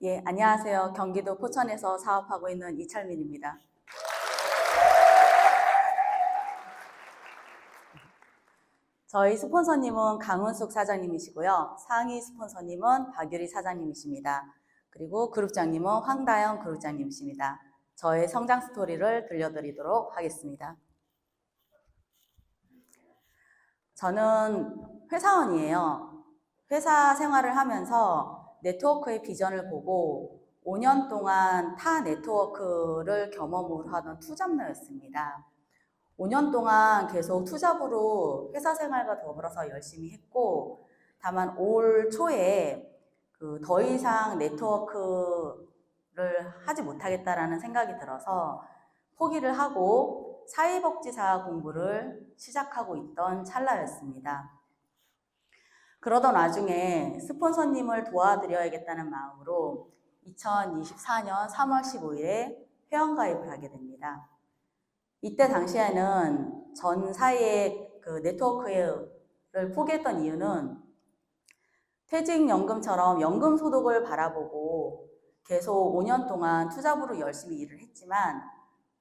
예, 안녕하세요. 경기도 포천에서 사업하고 있는 이철민입니다. 저희 스폰서님은 강은숙 사장님이시고요. 상위 스폰서님은 박유리 사장님이십니다. 그리고 그룹장님은 황다영 그룹장님이십니다. 저의 성장 스토리를 들려드리도록 하겠습니다. 저는 회사원이에요. 회사 생활을 하면서 네트워크의 비전을 보고 5년 동안 타 네트워크를 겸업으로 하던 투잡러였습니다. 5년 동안 계속 투잡으로 회사 생활과 더불어서 열심히 했고, 다만 올 초에 더 이상 네트워크를 하지 못하겠다라는 생각이 들어서 포기를 하고 사회복지사 공부를 시작하고 있던 찰나였습니다. 그러던 와중에 스폰서님을 도와드려야겠다는 마음으로 2024년 3월 15일에 회원가입을 하게 됩니다. 이때 당시에는 전 사이의 그 네트워크를 포기했던 이유는 퇴직연금처럼 연금소득을 바라보고 계속 5년 동안 투잡으로 열심히 일을 했지만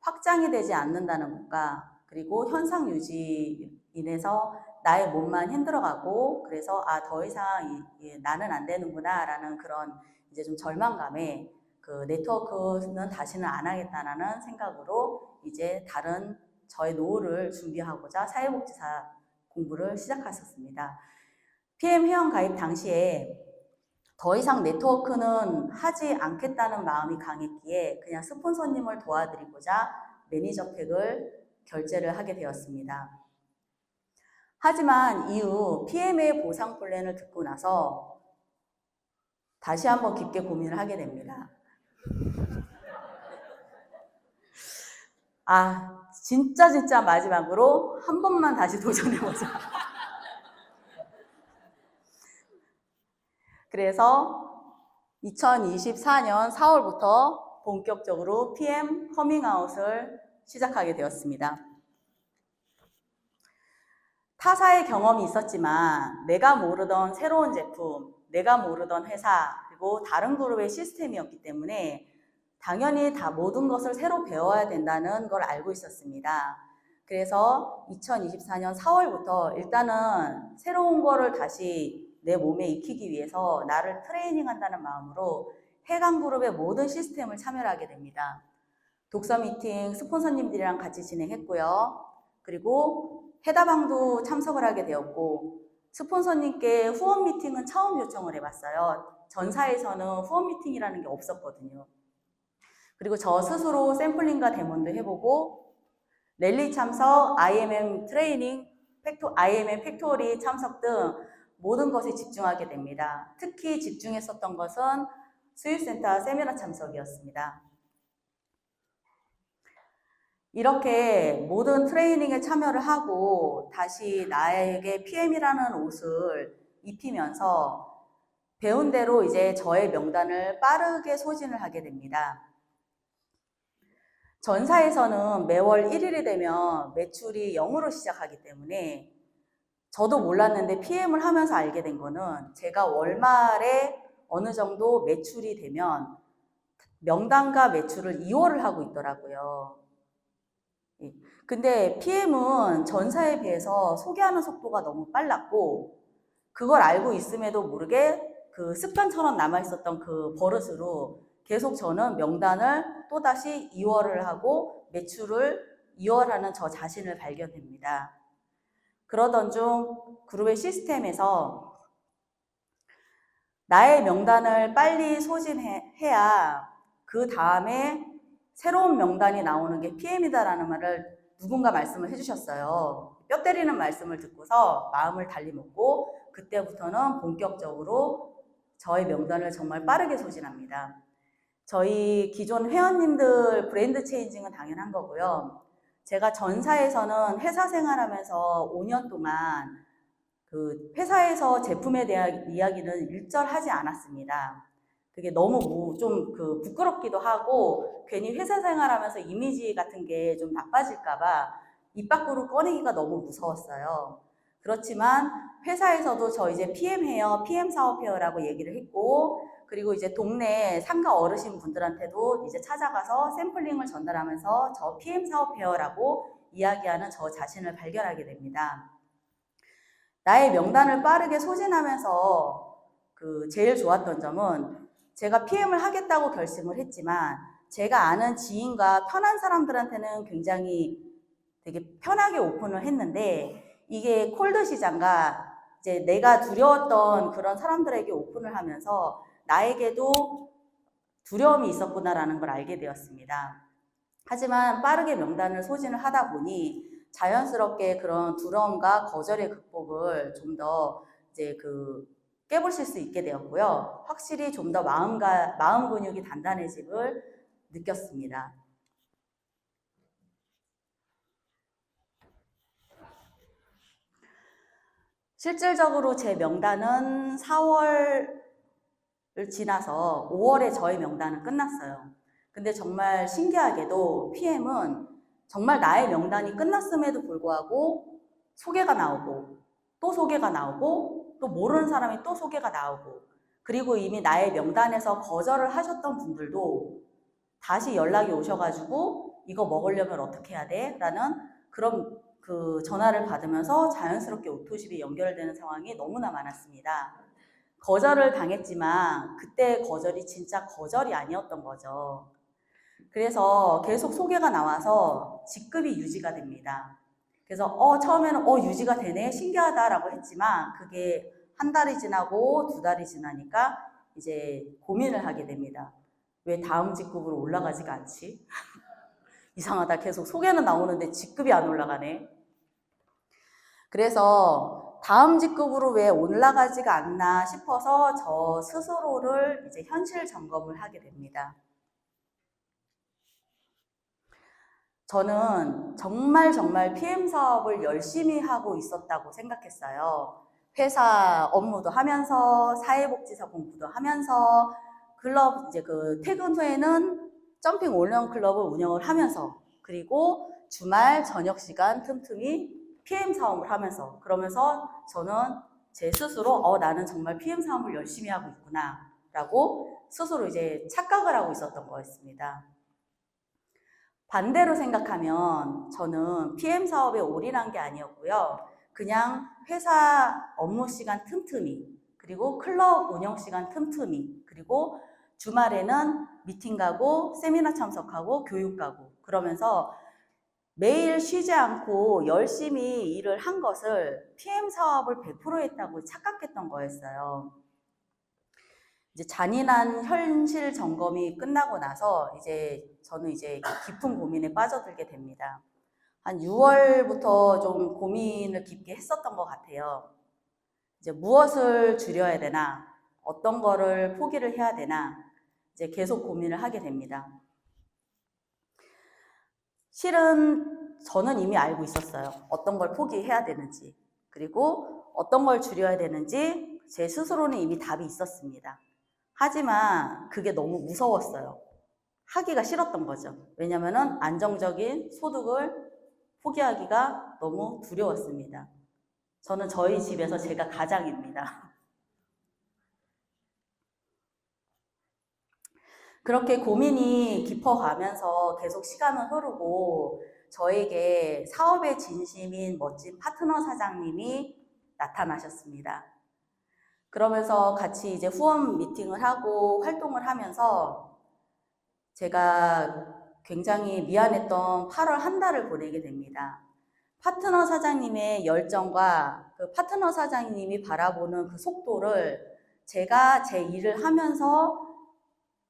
확장이 되지 않는다는 것과 그리고 현상 유지 인해서 나의 몸만 힘들어가고 그래서 더 이상 나는 안 되는구나 라는 그런 이제 좀 절망감에 그 네트워크는 다시는 안 하겠다라는 생각으로 이제 다른 저의 노후를 준비하고자 사회복지사 공부를 시작했었습니다. PM 회원 가입 당시에 더 이상 네트워크는 하지 않겠다는 마음이 강했기에 그냥 스폰서님을 도와드리고자 매니저팩을 결제를 하게 되었습니다. 하지만 이후 PM의 보상 플랜을 듣고 나서 다시 한번 깊게 고민을 하게 됩니다. 진짜 마지막으로 한 번만 다시 도전해보자. 그래서 2024년 4월부터 본격적으로 PM 커밍아웃을 시작하게 되었습니다. 타사의 경험이 있었지만 내가 모르던 새로운 제품, 내가 모르던 회사, 그리고 다른 그룹의 시스템이었기 때문에 당연히 다 모든 것을 새로 배워야 된다는 걸 알고 있었습니다. 그래서 2024년 4월부터 일단은 새로운 거를 다시 내 몸에 익히기 위해서 나를 트레이닝한다는 마음으로 해강그룹의 모든 시스템을 참여하게 됩니다. 독서 미팅 스폰서님들이랑 같이 진행했고요. 그리고 해다방도 참석을 하게 되었고 스폰서님께 후원 미팅은 처음 요청을 해봤어요. 전사에서는 후원 미팅이라는 게 없었거든요. 그리고 저 스스로 샘플링과 데모도 해보고 랠리 참석, IMM 트레이닝, IMM 팩토리 참석 등 모든 것에 집중하게 됩니다. 특히 집중했었던 것은 수입센터 세미나 참석이었습니다. 이렇게 모든 트레이닝에 참여를 하고 다시 나에게 PM이라는 옷을 입히면서 배운 대로 이제 저의 명단을 빠르게 소진을 하게 됩니다. 전사에서는 매월 1일이 되면 매출이 0으로 시작하기 때문에 저도 몰랐는데 PM을 하면서 알게 된 거는 제가 월말에 어느 정도 매출이 되면 명단과 매출을 2월을 하고 있더라고요. 근데 PM은 전사에 비해서 소개하는 속도가 너무 빨랐고 그걸 알고 있음에도 모르게 그 습관처럼 남아있었던 그 버릇으로 계속 저는 명단을 또다시 2월을 하고 매출을 2월 하는 저 자신을 발견됩니다. 그러던 중 그룹의 시스템에서 나의 명단을 빨리 소진해야 그 다음에 새로운 명단이 나오는 게 PM이다라는 말을 누군가 말씀을 해주셨어요. 뼈 때리는 말씀을 듣고서 마음을 달리 먹고 그때부터는 본격적으로 저의 명단을 정말 빠르게 소진합니다. 저희 기존 회원님들 브랜드 체인징은 당연한 거고요. 제가 전사에서는 회사 생활하면서 5년 동안 그 회사에서 제품에 대한 이야기는 일절하지 않았습니다. 그게 너무 좀 부끄럽기도 하고 괜히 회사 생활하면서 이미지 같은 게 좀 나빠질까봐 입 밖으로 꺼내기가 너무 무서웠어요. 그렇지만 회사에서도 저 이제 PM 해요, PM 사업해요라고 얘기를 했고 그리고 이제 동네 상가 어르신 분들한테도 이제 찾아가서 샘플링을 전달하면서 저 PM 사업회원이라고 이야기하는 저 자신을 발견하게 됩니다. 나의 명단을 빠르게 소진하면서 제일 좋았던 점은 제가 PM을 하겠다고 결심을 했지만 제가 아는 지인과 편한 사람들한테는 굉장히 되게 편하게 오픈을 했는데 이게 콜드 시장과 이제 내가 두려웠던 그런 사람들에게 오픈을 하면서 나에게도 두려움이 있었구나라는 걸 알게 되었습니다. 하지만 빠르게 명단을 소진을 하다 보니 자연스럽게 그런 두려움과 거절의 극복을 좀 더 이제 깨보실 수 있게 되었고요. 확실히 좀 더 마음 근육이 단단해짐을 느꼈습니다. 실질적으로 제 명단은 4월을 지나서 5월에 저의 명단은 끝났어요. 근데 정말 신기하게도 PM은 정말 나의 명단이 끝났음에도 불구하고 소개가 나오고 또 소개가 나오고 또 모르는 사람이 또 소개가 나오고 그리고 이미 나의 명단에서 거절을 하셨던 분들도 다시 연락이 오셔가지고 이거 먹으려면 어떻게 해야 돼? 라는 그런 전화를 받으면서 자연스럽게 오토십이 연결되는 상황이 너무나 많았습니다. 거절을 당했지만 그때 거절이 진짜 거절이 아니었던 거죠. 그래서 계속 소개가 나와서 직급이 유지가 됩니다. 그래서 처음에는 유지가 되네 신기하다라고 했지만 그게 한 달이 지나고 2달이 지나니까 이제 고민을 하게 됩니다. 왜 다음 직급으로 올라가지가 않지? 이상하다. 계속 소개는 나오는데 직급이 안 올라가네. 그래서 다음 직급으로 왜 올라가지가 않나 싶어서 저 스스로를 이제 현실 점검을 하게 됩니다. 저는 정말 PM 사업을 열심히 하고 있었다고 생각했어요. 회사 업무도 하면서 사회복지사 공부도 하면서 클럽 이제 퇴근 후에는 점핑 올영 클럽을 운영을 하면서 그리고 주말 저녁 시간 틈틈이 PM 사업을 하면서 그러면서 저는 제 스스로 나는 정말 PM 사업을 열심히 하고 있구나 라고 스스로 이제 착각을 하고 있었던 거였습니다. 반대로 생각하면 저는 PM 사업에 올인한 게 아니었고요. 그냥 회사 업무 시간 틈틈이 그리고 클럽 운영 시간 틈틈이 그리고 주말에는 미팅 가고 세미나 참석하고 교육 가고 그러면서 매일 쉬지 않고 열심히 일을 한 것을 PM 사업을 100% 했다고 착각했던 거였어요. 이제 잔인한 현실 점검이 끝나고 나서 저는 깊은 고민에 빠져들게 됩니다. 한 6월부터 좀 고민을 깊게 했었던 것 같아요. 이제 무엇을 줄여야 되나, 어떤 거를 포기를 해야 되나, 이제 계속 고민을 하게 됩니다. 실은 저는 이미 알고 있었어요. 어떤 걸 포기해야 되는지, 그리고 어떤 걸 줄여야 되는지 제 스스로는 이미 답이 있었습니다. 하지만 그게 너무 무서웠어요. 하기가 싫었던 거죠. 왜냐면은 안정적인 소득을 포기하기가 너무 두려웠습니다. 저는 저희 집에서 제가 가장입니다. 그렇게 고민이 깊어가면서 계속 시간은 흐르고 저에게 사업의 진심인 멋진 파트너 사장님이 나타나셨습니다. 그러면서 같이 이제 후원 미팅을 하고 활동을 하면서 제가 굉장히 미안했던 8월 한 달을 보내게 됩니다. 파트너 사장님의 열정과 그 파트너 사장님이 바라보는 그 속도를 제가 제 일을 하면서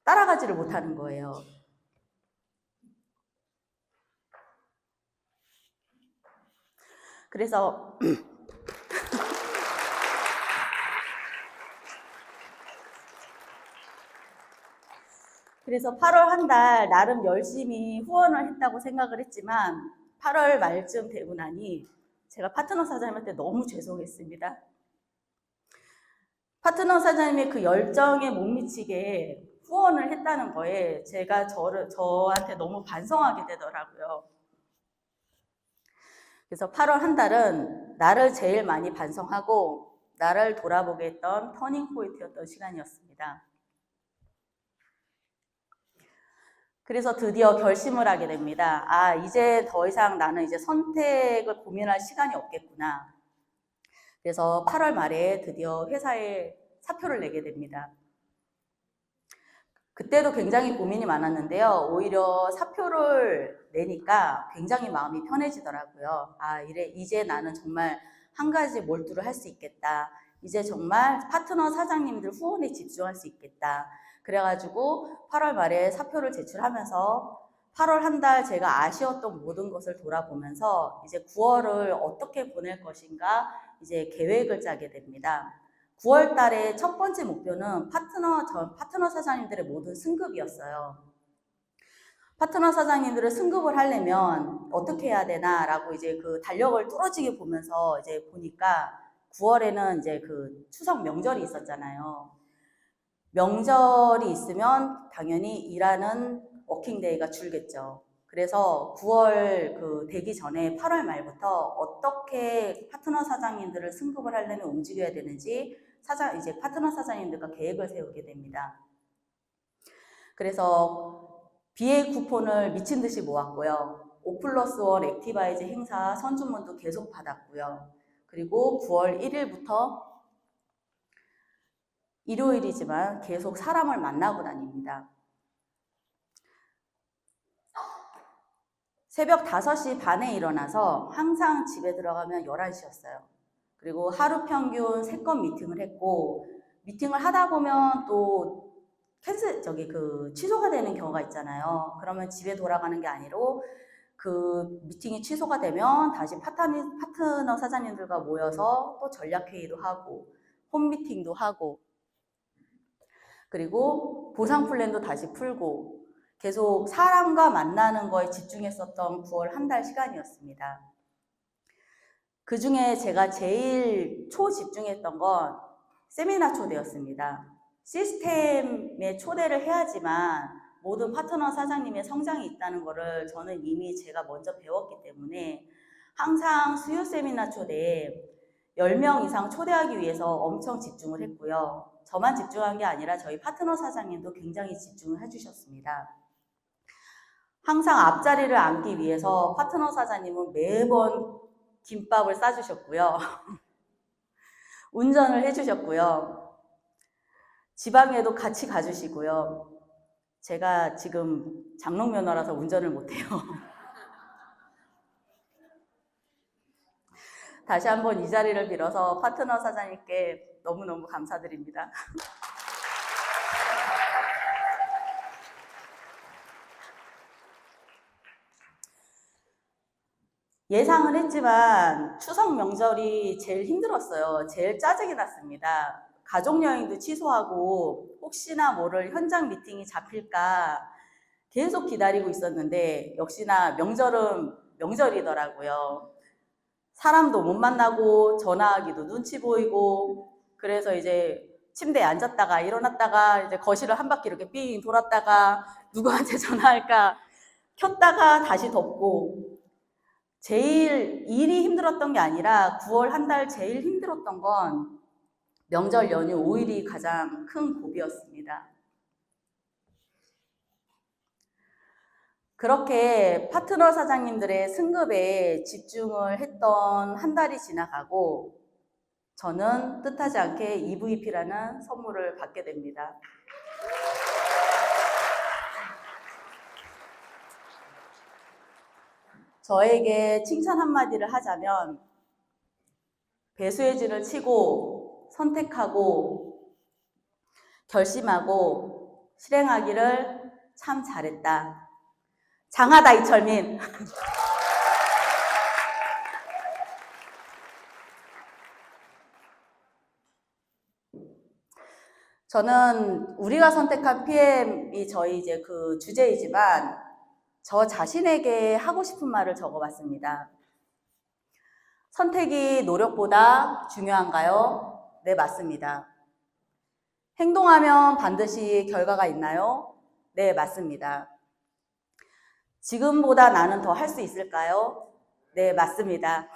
따라가지를 못하는 거예요. 그래서 그래서 8월 한 달 나름 열심히 후원을 했다고 생각을 했지만 8월 말쯤 되고 나니 제가 파트너 사장님한테 너무 죄송했습니다. 파트너 사장님의 그 열정에 못 미치게 후원을 했다는 거에 제가 저한테 너무 반성하게 되더라고요. 그래서 8월 한 달은 나를 제일 많이 반성하고 나를 돌아보게 했던 터닝 포인트였던 시간이었습니다. 그래서 드디어 결심을 하게 됩니다. 아, 이제 더 이상 나는 이제 선택을 고민할 시간이 없겠구나. 그래서 8월 말에 드디어 회사에 사표를 내게 됩니다. 그때도 굉장히 고민이 많았는데요. 오히려 사표를 내니까 굉장히 마음이 편해지더라고요. 아, 이제 나는 정말 한 가지 몰두를 할 수 있겠다. 이제 정말 파트너 사장님들 후원에 집중할 수 있겠다. 그래가지고 8월 말에 사표를 제출하면서 8월 한 달 제가 아쉬웠던 모든 것을 돌아보면서 이제 9월을 어떻게 보낼 것인가 이제 계획을 짜게 됩니다. 9월 달에 첫 번째 목표는 파트너 사장님들의 모든 승급이었어요. 파트너 사장님들을 승급을 하려면 어떻게 해야 되나라고 이제 그 달력을 뚫어지게 보면서 이제 보니까 9월에는 이제 그 추석 명절이 있었잖아요. 명절이 있으면 당연히 일하는 워킹데이가 줄겠죠. 그래서 9월 그 되기 전에 8월 말부터 어떻게 파트너 사장님들을 승급을 하려면 움직여야 되는지 이제 파트너 사장님들과 계획을 세우게 됩니다. 그래서 BA 쿠폰을 미친 듯이 모았고요. 5+1 액티바이즈 행사 선주문도 계속 받았고요. 그리고 9월 1일부터 일요일이지만 계속 사람을 만나고 다닙니다. 새벽 5시 반에 일어나서 항상 집에 들어가면 11시였어요. 그리고 하루 평균 3건 미팅을 했고, 미팅을 하다 보면 또 취소가 되는 경우가 있잖아요. 그러면 집에 돌아가는 게 아니고 그 미팅이 취소가 되면 다시 파트너 사장님들과 모여서 또 전략회의도 하고 홈미팅도 하고 그리고 보상 플랜도 다시 풀고 계속 사람과 만나는 거에 집중했었던 9월 한 달 시간이었습니다. 그 중에 제가 제일 초집중했던 건 세미나 초대였습니다. 시스템에 초대를 해야지만 모든 파트너 사장님의 성장이 있다는 것을 저는 이미 제가 먼저 배웠기 때문에 항상 수요 세미나 초대에 10명 이상 초대하기 위해서 엄청 집중을 했고요. 저만 집중한 게 아니라 저희 파트너 사장님도 굉장히 집중을 해주셨습니다. 항상 앞자리를 앉기 위해서 파트너 사장님은 매번 김밥을 싸주셨고요. 운전을 해주셨고요. 지방에도 같이 가주시고요. 제가 지금 장롱면허라서 운전을 못해요. 다시 한번 이 자리를 빌어서 파트너 사장님께 너무너무 감사드립니다. 예상은 했지만 추석 명절이 제일 힘들었어요. 제일 짜증이 났습니다. 가족여행도 취소하고 혹시나 모를 현장 미팅이 잡힐까 계속 기다리고 있었는데 역시나 명절은 명절이더라고요. 사람도 못 만나고 전화하기도 눈치 보이고 그래서 이제 침대에 앉았다가 일어났다가 이제 거실을 한 바퀴 이렇게 삥 돌았다가 누구한테 전화할까 켰다가 다시 덮고 제일 일이 힘들었던 게 아니라 9월 한 달 제일 힘들었던 건 명절 연휴 5일이 가장 큰 고비였습니다. 그렇게 파트너 사장님들의 승급에 집중을 했던 한 달이 지나가고 저는 뜻하지 않게 EVP라는 선물을 받게 됩니다. 저에게 칭찬 한마디를 하자면 배수의 진을 치고 선택하고 결심하고 실행하기를 참 잘했다. 장하다 이철민. 저는 우리가 선택한 PM이 저희 이제 그 주제이지만 저 자신에게 하고 싶은 말을 적어봤습니다. 선택이 노력보다 중요한가요? 네, 맞습니다. 행동하면 반드시 결과가 있나요? 네, 맞습니다. 지금보다 나는 더 할 수 있을까요? 네, 맞습니다.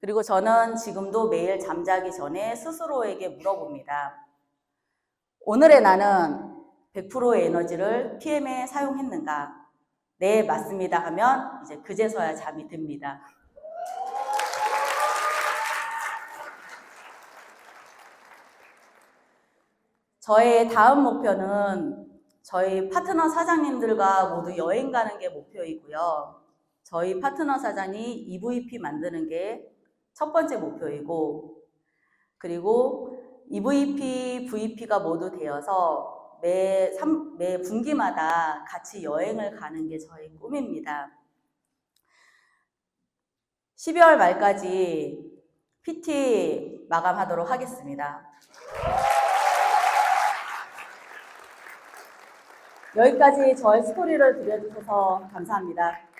그리고 저는 지금도 매일 잠자기 전에 스스로에게 물어봅니다. 오늘의 나는 100%의 에너지를 PM에 사용했는가? 네, 맞습니다 하면 이제 그제서야 잠이 듭니다. 저의 다음 목표는 저희 파트너 사장님들과 모두 여행 가는 게 목표이고요. 저희 파트너 사장이 EVP 만드는 게 첫 번째 목표이고, 그리고 EVP, VP가 모두 되어서 매 분기마다 같이 여행을 가는 게 저희 꿈입니다. 12월 말까지 PT 마감하도록 하겠습니다. 여기까지 저의 스토리를 들려주셔서 감사합니다.